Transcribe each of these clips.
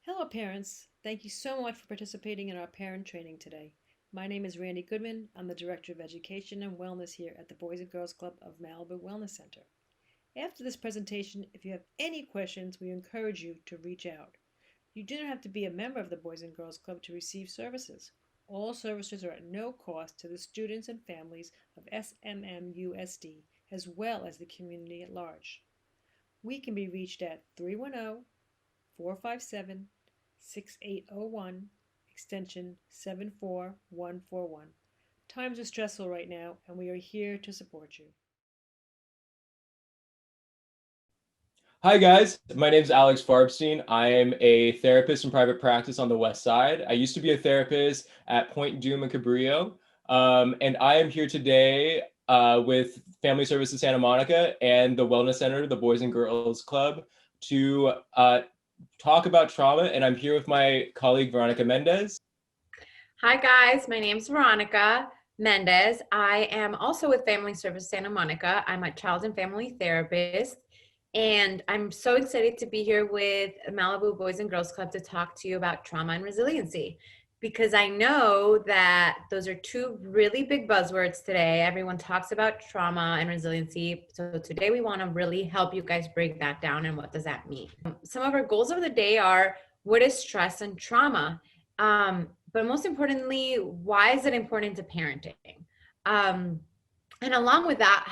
Hello, parents. Thank you so much for participating in our parent training today. My name is Randy Goodman. I'm the Director of Education and Wellness here at the Boys and Girls Club of Malibu Wellness Center. After this presentation, if you have any questions, we encourage you to reach out. You do not have to be a member of the Boys and Girls Club to receive services. All services are at no cost to the students and families of SMMUSD as well as the community at large. We can be reached at 310 457 6801, extension 74141. Times are stressful right now, and we are here to support you. Hi guys, my name is Alex Farbstein. I am a therapist in private practice on the West Side. I used to be a therapist at Point Doom and Cabrillo, and I am here today with Family Services Santa Monica and the Wellness Center, the Boys and Girls Club, to talk about trauma. And I'm here with my colleague Veronica Mendez. Hi guys, my name is Veronica Mendez. I am also with Family Service Santa Monica. I'm a child and family therapist, and I'm so excited to be here with Malibu Boys and Girls Club to talk to you about trauma and resiliency because I know that those are two really big buzzwords today. Everyone talks about trauma and resiliency. So today we want to really help you guys break that down and what does that mean. Some of our goals of the day are what is stress and trauma? But most importantly, why is it important to parenting? Um, and along with that,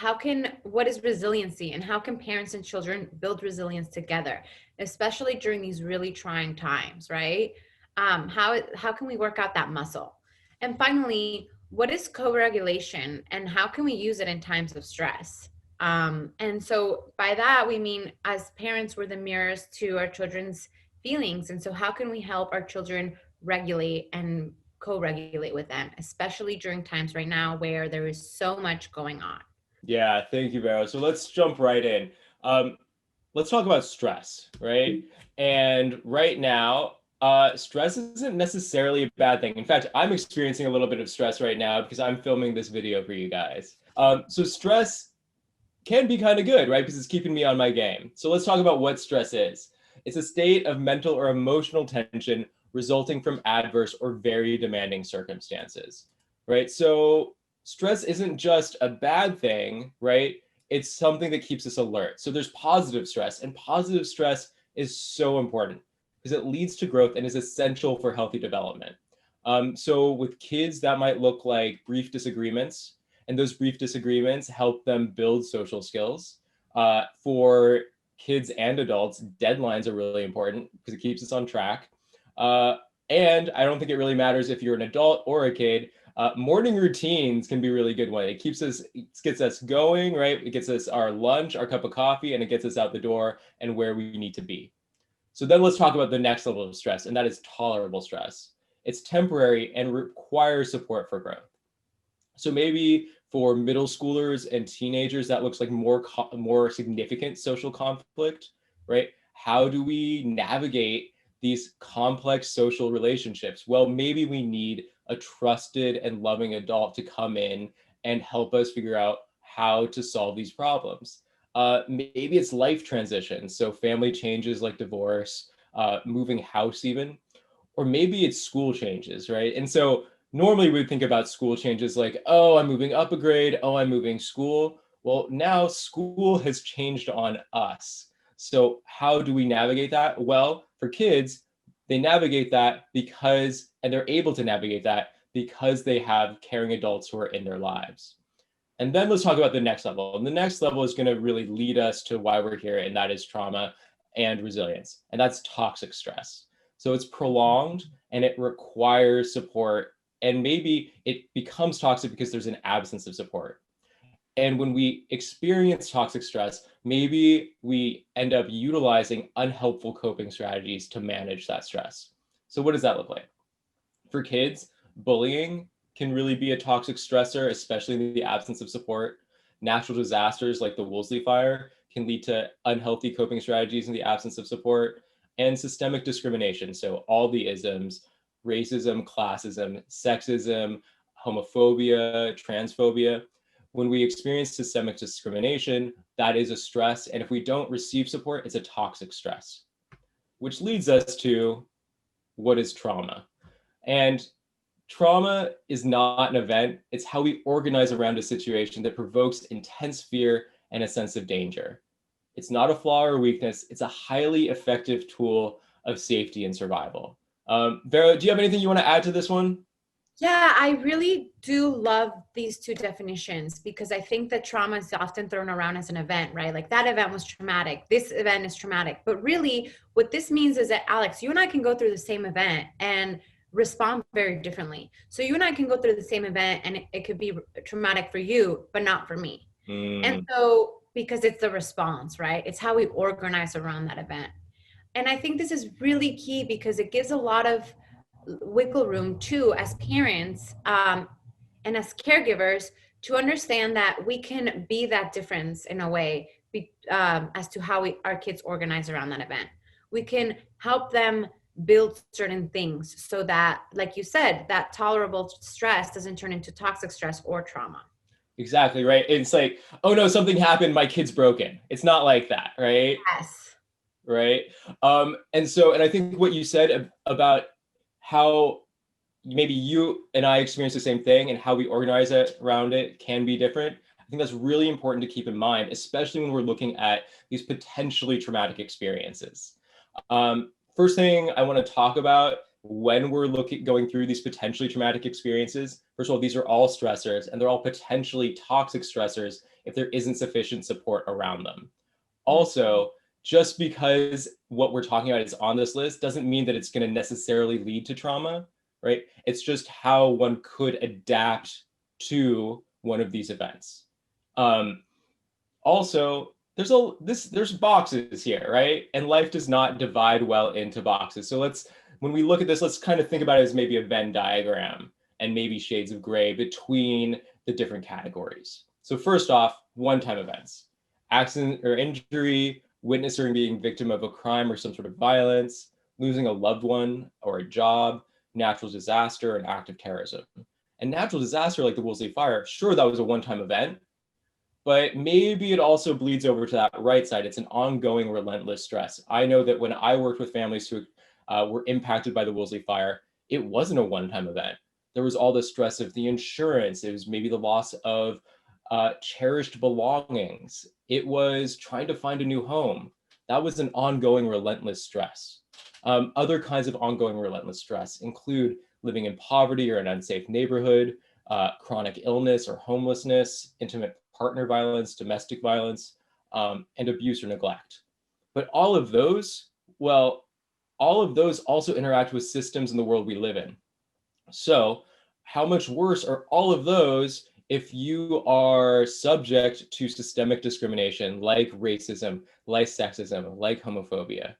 what is resiliency and how can parents and children build resilience together, especially during these really trying times, right? How can we work out that muscle? And finally, what is co-regulation and how can we use it in times of stress? And so by that, we mean as parents, we're the mirrors to our children's feelings. And so how can we help our children regulate and co-regulate with them, especially during times right now where there is so much going on? Yeah, thank you, Vero. So let's jump right in. Um, let's talk about stress, right? And right now, stress isn't necessarily a bad thing. In fact, I'm experiencing a little bit of stress right now because I'm filming this video for you guys. So stress can be kind of good, right? Because it's keeping me on my game. So let's talk about what stress is. It's a state of mental or emotional tension resulting from adverse or very demanding circumstances, right? So stress isn't just a bad thing, right? It's something that keeps us alert. So there's positive stress, and positive stress is so important because it leads to growth and is essential for healthy development. So with kids, that might look like brief disagreements, and those brief disagreements help them build social skills. For kids and adults, deadlines are really important because it keeps us on track. Uh, and I don't think it really matters if you're an adult or a kid. Morning routines can be a really good one. It gets us going, right? It gets us our lunch, our cup of coffee, and it gets us out the door and where we need to be. So then let's talk about the next level of stress, and that is tolerable stress. It's temporary and requires support for growth. So maybe for middle schoolers and teenagers, that looks like more significant social conflict, right? How do we navigate these complex social relationships? Well, maybe we need a trusted and loving adult to come in and help us figure out how to solve these problems. Maybe it's life transitions, so family changes like divorce, moving house even, or maybe it's school changes, right? And so normally we would think about school changes like, oh, I'm moving up a grade, oh, I'm moving school. Well, now school has changed on us. So how do we navigate that? Well, for kids, they navigate that and they're able to navigate that because they have caring adults who are in their lives. And then let's talk about the next level. And the next level is going to really lead us to why we're here, and that is trauma and resilience. And that's toxic stress. So it's prolonged and it requires support. And maybe it becomes toxic because there's an absence of support. And when we experience toxic stress, maybe we end up utilizing unhelpful coping strategies to manage that stress. So, what does that look like? For kids, bullying can really be a toxic stressor, especially in the absence of support. Natural disasters like the Woolsey fire can lead to unhealthy coping strategies in the absence of support, and systemic discrimination. So, all the isms, racism, classism, sexism, homophobia, transphobia. When we experience systemic discrimination, that is a stress. And if we don't receive support, it's a toxic stress, which leads us to what is trauma? And trauma is not an event. It's how we organize around a situation that provokes intense fear and a sense of danger. It's not a flaw or weakness. It's a highly effective tool of safety and survival. Vera, do you have anything you want to add to this one? Yeah, I really do love these two definitions because I think that trauma is often thrown around as an event, right? Like that event was traumatic, this event is traumatic. But really, what this means is that, Alex, you and I can go through the same event and respond very differently. So you and I can go through the same event and it could be traumatic for you, but not for me. And so, because it's the response, right? It's how we organize around that event. And I think this is really key because it gives a lot of wiggle room too as parents and as caregivers to understand that we can be that difference in a way as to how our kids organize around that event. We can help them build certain things so that, like you said, that tolerable stress doesn't turn into toxic stress or trauma. Exactly, right? It's like, oh no, something happened, my kid's broken. It's not like that, right? Yes. Right. And I think what you said about how maybe you and I experience the same thing and how we organize it around it can be different. I think that's really important to keep in mind, especially when we're looking at these potentially traumatic experiences. First thing I want to talk about when we're going through these potentially traumatic experiences, first of all, these are all stressors and they're all potentially toxic stressors if there isn't sufficient support around them. Also, just because what we're talking about is on this list doesn't mean that it's going to necessarily lead to trauma, right? It's just how one could adapt to one of these events. Also, there's boxes here, right? And life does not divide well into boxes. So when we look at this, let's kind of think about it as maybe a Venn diagram and maybe shades of gray between the different categories. So first off, one-time events, accident or injury, witnessing or being victim of a crime or some sort of violence, losing a loved one or a job, natural disaster, and act of terrorism. And natural disaster like the Woolsey Fire, sure, that was a one-time event, but maybe it also bleeds over to that right side. It's an ongoing, relentless stress. I know that when I worked with families who were impacted by the Woolsey Fire, it wasn't a one-time event. There was all the stress of the insurance. It was maybe the loss of cherished belongings. It was trying to find a new home. That was an ongoing, relentless stress. Other kinds of ongoing, relentless stress include living in poverty or an unsafe neighborhood, chronic illness or homelessness, intimate partner violence, domestic violence, and abuse or neglect. But all of those also interact with systems in the world we live in. So how much worse are all of those if you are subject to systemic discrimination like racism, like sexism, like homophobia?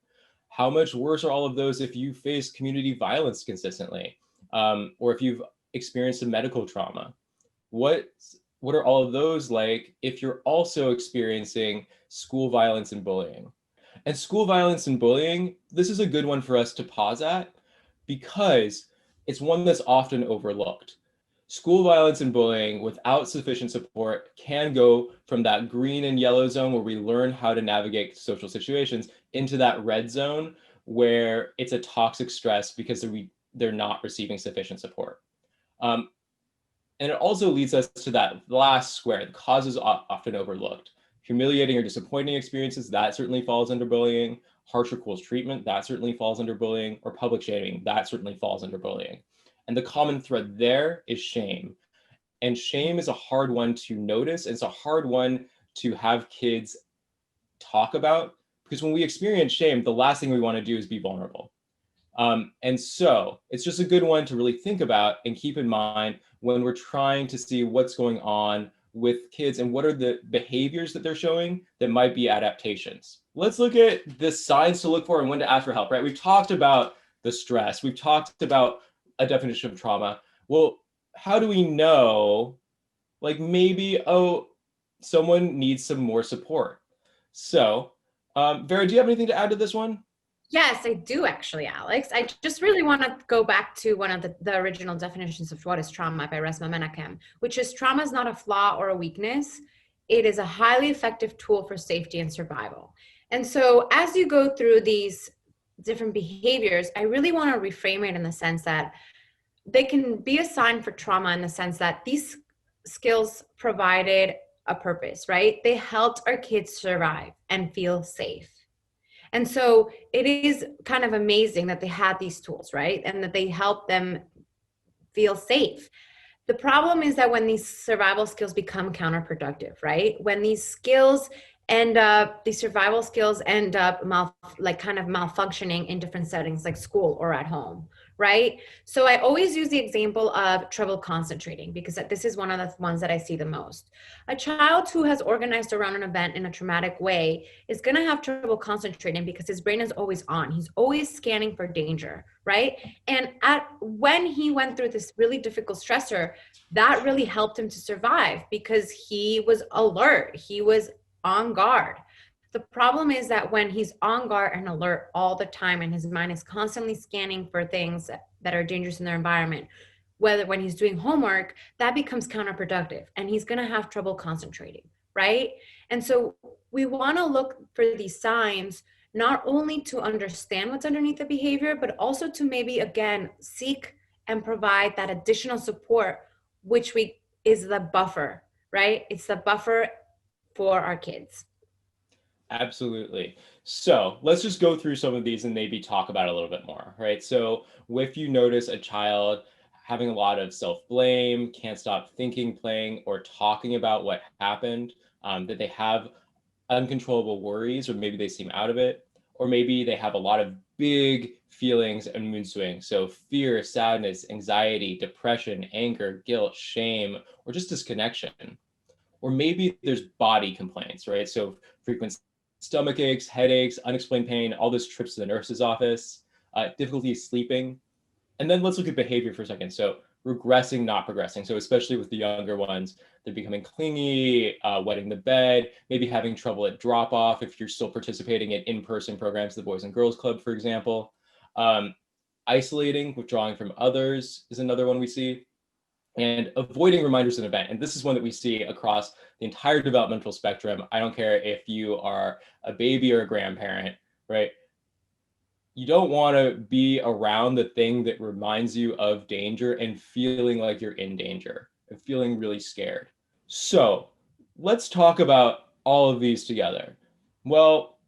How much worse are all of those if you face community violence consistently, or if you've experienced a medical trauma? What are all of those like if you're also experiencing school violence and bullying? And school violence and bullying, this is a good one for us to pause at because it's one that's often overlooked. School violence and bullying without sufficient support can go from that green and yellow zone where we learn how to navigate social situations into that red zone where it's a toxic stress because they're not receiving sufficient support. And it also leads us to that last square, the causes often overlooked. Humiliating or disappointing experiences, that certainly falls under bullying. Harsh or cruel treatment, that certainly falls under bullying. Or public shaming, that certainly falls under bullying. And the common thread there is shame. And shame is a hard one to notice. It's a hard one to have kids talk about because when we experience shame, the last thing we want to do is be vulnerable. And so it's just a good one to really think about and keep in mind when we're trying to see what's going on with kids and what are the behaviors that they're showing that might be adaptations. Let's look at the signs to look for and when to ask for help, right? We've talked about the stress. We've talked about a definition of trauma. Well, how do we know, like maybe, someone needs some more support? So, Vera, do you have anything to add to this one? Yes, I do actually, Alex. I just really want to go back to one of the original definitions of what is trauma by Resmaa Menakem, which is trauma is not a flaw or a weakness. It is a highly effective tool for safety and survival. And so as you go through these different behaviors, I really want to reframe it in the sense that they can be a sign for trauma in the sense that these skills provided a purpose, right? They helped our kids survive and feel safe. And so it is kind of amazing that they had these tools, right? And that they help them feel safe. The problem is that when these survival skills become counterproductive, right? When these skills these survival skills end up kind of malfunctioning in different settings like school or at home, right? So I always use the example of trouble concentrating because this is one of the ones that I see the most. A child who has organized around an event in a traumatic way is going to have trouble concentrating because his brain is always on. He's always scanning for danger, right? And when he went through this really difficult stressor, that really helped him to survive because he was alert. He was on guard. The problem is that when he's on guard and alert all the time and his mind is constantly scanning for things that are dangerous in their environment, whether when he's doing homework, that becomes counterproductive and he's going to have trouble concentrating, right? And so we want to look for these signs not only to understand what's underneath the behavior, but also to maybe, again, seek and provide that additional support, which is the buffer, right? It's the buffer for our kids. Absolutely. So let's just go through some of these and maybe talk about it a little bit more, right? So if you notice a child having a lot of self-blame, can't stop thinking, playing, or talking about what happened, that they have uncontrollable worries, or maybe they seem out of it, or maybe they have a lot of big feelings and mood swings. So fear, sadness, anxiety, depression, anger, guilt, shame, or just disconnection. Or maybe there's body complaints, right? So frequent stomach aches, headaches, unexplained pain, all those trips to the nurse's office, difficulty sleeping. And then let's look at behavior for a second. So regressing, not progressing. So especially with the younger ones, they're becoming clingy, wetting the bed, maybe having trouble at drop off if you're still participating in in-person programs, the Boys and Girls Club, for example. Isolating, withdrawing from others is another one we see. And avoiding reminders of an event. And this is one that we see across the entire developmental spectrum. I don't care if you are a baby or a grandparent, right? You don't want to be around the thing that reminds you of danger and feeling like you're in danger and feeling really scared. So let's talk about all of these together. Well,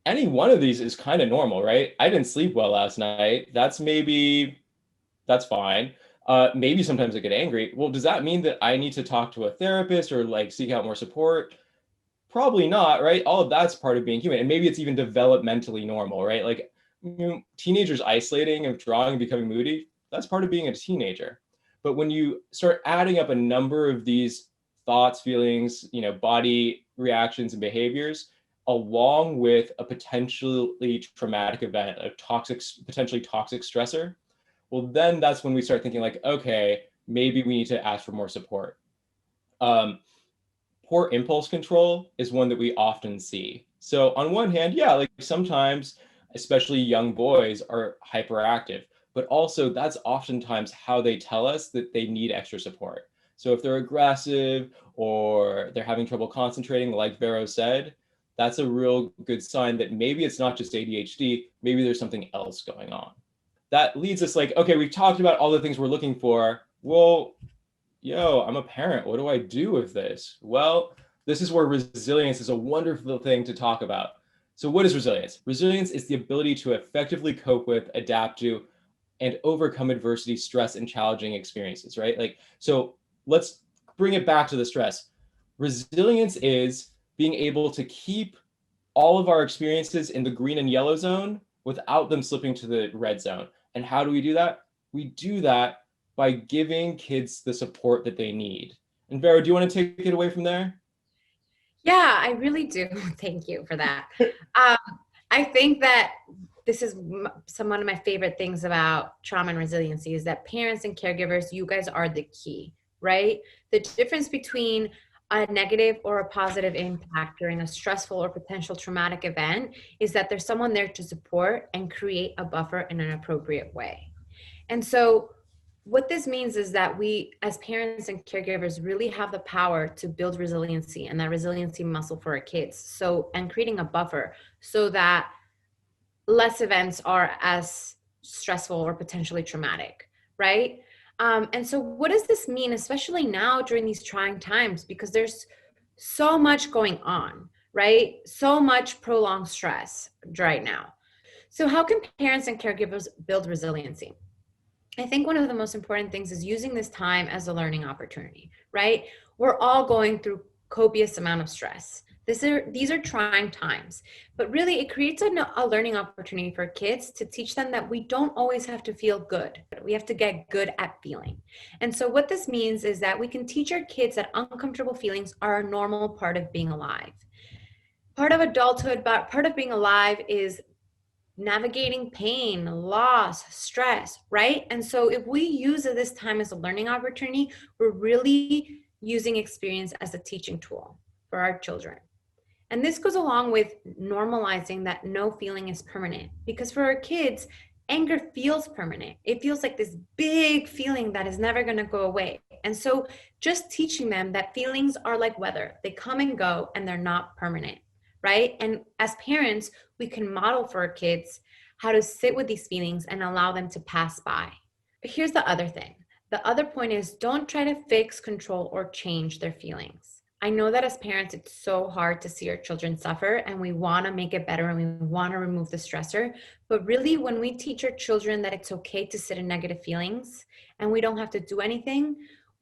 any one of these is kind of normal, right? I didn't sleep well last night. That's fine. Maybe sometimes I get angry. Well, does that mean that I need to talk to a therapist or like seek out more support? Probably not, right? All of that's part of being human. And maybe it's even developmentally normal, right? Like teenagers isolating and withdrawing and becoming moody, that's part of being a teenager. But when you start adding up a number of these thoughts, feelings, body reactions and behaviors, along with a potentially traumatic event, a potentially toxic stressor, well, then that's when we start thinking like, okay, maybe we need to ask for more support. Poor impulse control is one that we often see. So on one hand, yeah, like sometimes, especially young boys are hyperactive, but also that's oftentimes how they tell us that they need extra support. So if they're aggressive or they're having trouble concentrating, like Vero said, that's a real good sign that maybe it's not just ADHD, maybe there's something else going on. That leads us like, okay, we've talked about all the things we're looking for. Well, I'm a parent. What do I do with this? Well, this is where resilience is a wonderful thing to talk about. So what is resilience? Resilience is the ability to effectively cope with, adapt to, and overcome adversity, stress, and challenging experiences, right? So let's bring it back to the stress. Resilience is being able to keep all of our experiences in the green and yellow zone without them slipping to the red zone. And how do we do that? We do that by giving kids the support that they need. And Vero, do you want to take it away from there? Yeah, I really do. Thank you for that. I think that this is one of my favorite things about trauma and resiliency is that parents and caregivers, you guys are the key, right? The difference between a negative or a positive impact during a stressful or potential traumatic event is that there's someone there to support and create a buffer in an appropriate way. And so what this means is that we as parents and caregivers really have the power to build resiliency and that resiliency muscle for our kids. And creating a buffer so that less events are as stressful or potentially traumatic, right? And so what does this mean, especially now during these trying times? Because there's so much going on, right? So much prolonged stress right now. So how can parents and caregivers build resiliency? I think one of the most important things is using this time as a learning opportunity, right? We're all going through copious amount of stress. These are trying times, but really it creates a learning opportunity for kids to teach them that we don't always have to feel good. We have to get good at feeling. And so what this means is that we can teach our kids that uncomfortable feelings are a normal part of being alive. Part of adulthood, but part of being alive is navigating pain, loss, stress, right? And so if we use this time as a learning opportunity, we're really using experience as a teaching tool for our children. And this goes along with normalizing that no feeling is permanent, because for our kids, anger feels permanent. It feels like this big feeling that is never going to go away. And so just teaching them that feelings are like weather, they come and go and they're not permanent, right? And as parents, we can model for our kids how to sit with these feelings and allow them to pass by. But here's the other thing. The other point is, don't try to fix, control, or change their feelings. I know that as parents, it's so hard to see our children suffer and we want to make it better and we want to remove the stressor. But really, when we teach our children that it's okay to sit in negative feelings and we don't have to do anything,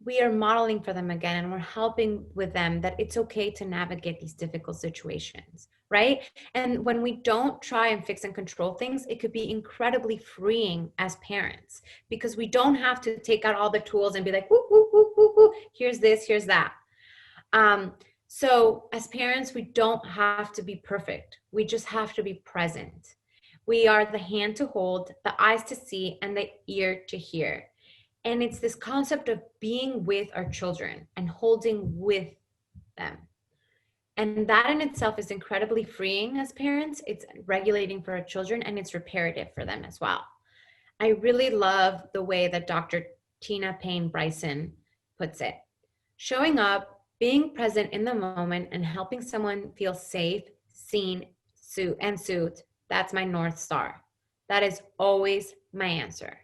we are modeling for them again, and we're helping with them that it's okay to navigate these difficult situations, right? And when we don't try and fix and control things, it could be incredibly freeing as parents, because we don't have to take out all the tools and be like, woo, woo, woo, woo, woo, here's this, here's that. So as parents, we don't have to be perfect. We just have to be present. We are the hand to hold, the eyes to see, and the ear to hear. And it's this concept of being with our children and holding with them. And that in itself is incredibly freeing as parents. It's regulating for our children and it's reparative for them as well. I really love the way that Dr. Tina Payne Bryson puts it. Showing up, being present in the moment, and helping someone feel safe, seen, and soothed, that's my North Star. That is always my answer.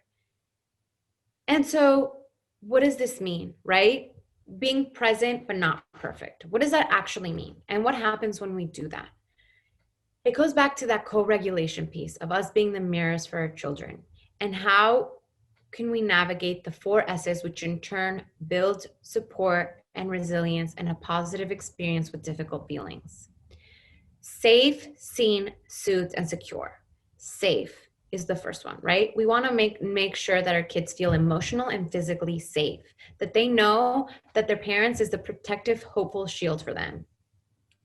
And so what does this mean, right? Being present, but not perfect. What does that actually mean? And what happens when we do that? It goes back to that co-regulation piece of us being the mirrors for our children. And how can we navigate the 4 S's, which in turn build support and resilience and a positive experience with difficult feelings? Safe, seen, soothed, and secure. Safe is the first one, right? We want to make sure that our kids feel emotional and physically safe, that they know that their parents is the protective, hopeful shield for them.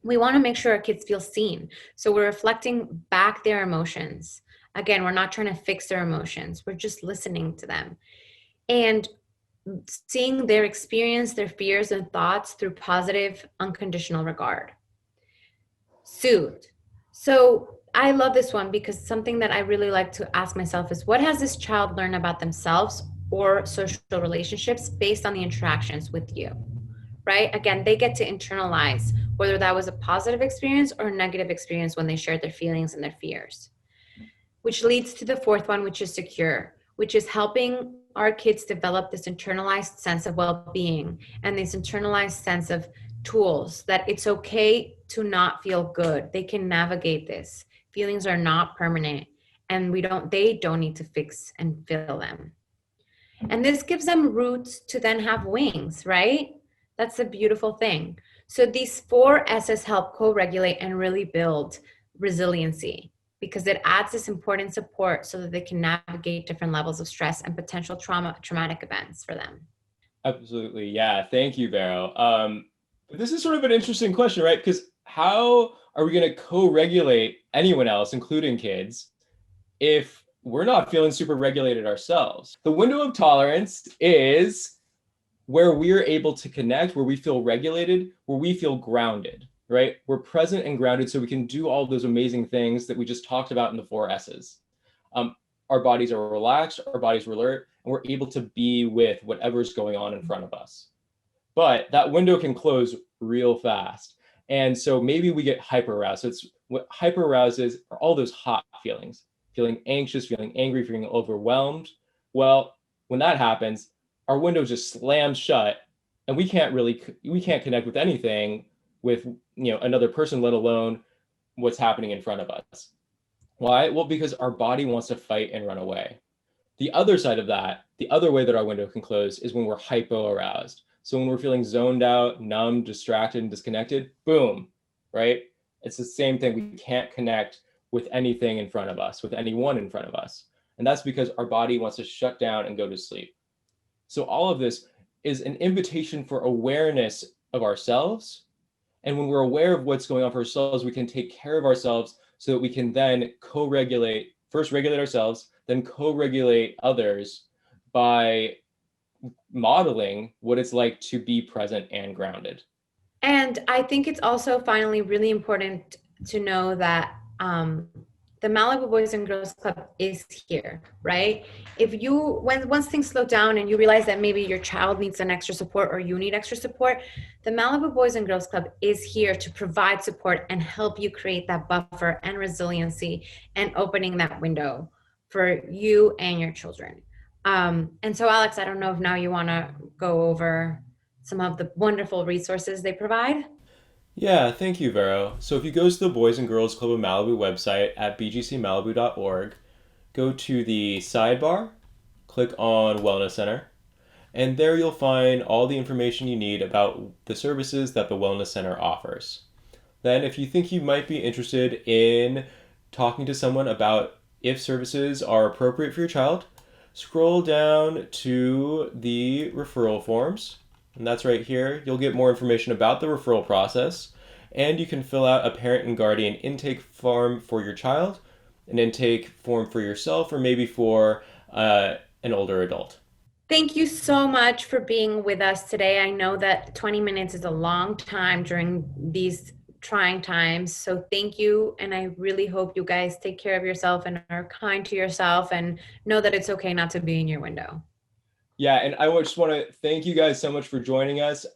We want to make sure our kids feel seen. So we're reflecting back their emotions. Again, we're not trying to fix their emotions. We're just listening to them and seeing their experience, their fears and thoughts through positive, unconditional regard. Soothed. So I love this one because something that I really like to ask myself is, what has this child learned about themselves or social relationships based on the interactions with you, right? Again, they get to internalize whether that was a positive experience or a negative experience when they shared their feelings and their fears. Which leads to the 4th one, which is secure, which is helping our kids develop this internalized sense of well-being and this internalized sense of tools that it's okay to not feel good. They can navigate this. Feelings are not permanent, and they don't need to fix and fill them. And this gives them roots to then have wings, right? That's a beautiful thing. So these 4 S's help co-regulate and really build resiliency, because it adds this important support so that they can navigate different levels of stress and potential traumatic events for them. Absolutely. Yeah. Thank you, Vero. This is sort of an interesting question, right? Because how are we going to co-regulate anyone else, including kids, if we're not feeling super regulated ourselves? The window of tolerance is where we're able to connect, where we feel regulated, where we feel grounded, right? We're present and grounded so we can do all those amazing things that we just talked about in the 4 S's. Our bodies are relaxed, our bodies are alert, and we're able to be with whatever's going on in front of us. But that window can close real fast. And so maybe we get hyper aroused. So it's what hyper arouses are all those hot feelings. feeling anxious, feeling angry, feeling overwhelmed. Well, when that happens, our window just slams shut and we can't connect with anything with another person, let alone what's happening in front of us. Why? Well, because our body wants to fight and run away. The other side of that, the other way that our window can close is when we're hypo-aroused. So when we're feeling zoned out, numb, distracted, and disconnected, boom, right? It's the same thing. We can't connect with anything in front of us, with anyone in front of us. And that's because our body wants to shut down and go to sleep. So all of this is an invitation for awareness of ourselves. And when we're aware of what's going on for ourselves, we can take care of ourselves so that we can then co-regulate, first regulate ourselves, then co-regulate others by modeling what it's like to be present and grounded. And I think it's also finally really important to know that the Malibu Boys and Girls Club is here, right? If you, once things slow down and you realize that maybe your child needs an extra support or you need extra support, the Malibu Boys and Girls Club is here to provide support and help you create that buffer and resiliency and opening that window for you and your children. And so, Alex, I don't know if now you want to go over some of the wonderful resources they provide. Yeah, thank you, Vero. So if you go to the Boys and Girls Club of Malibu website at bgcmalibu.org, go to the sidebar, click on Wellness Center, and there you'll find all the information you need about the services that the Wellness Center offers. Then, if you think you might be interested in talking to someone about if services are appropriate for your child, scroll down to the referral forms, and that's right here. You'll get more information about the referral process, and you can fill out a parent and guardian intake form for your child, an intake form for yourself, or maybe for an older adult. Thank you so much for being with us today. I know that 20 minutes is a long time during these trying times. So thank you. And I really hope you guys take care of yourself and are kind to yourself and know that it's okay not to be in your window. Yeah, and I just want to thank you guys so much for joining us.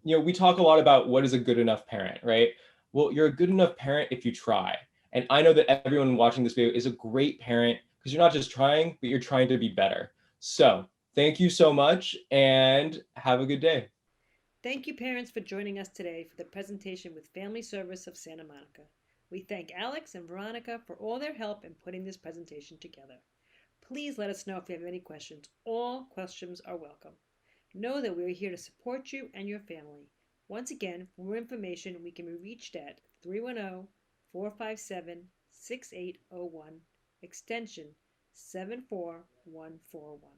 We talk a lot about what is a good enough parent, right? Well, you're a good enough parent if you try. And I know that everyone watching this video is a great parent because you're not just trying, but you're trying to be better. So thank you so much and have a good day. Thank you, parents, for joining us today for the presentation with Family Service of Santa Monica. We thank Alex and Veronica for all their help in putting this presentation together. Please let us know if you have any questions. All questions are welcome. Know that we are here to support you and your family. Once again, for more information, we can be reached at 310-457-6801, extension 74141.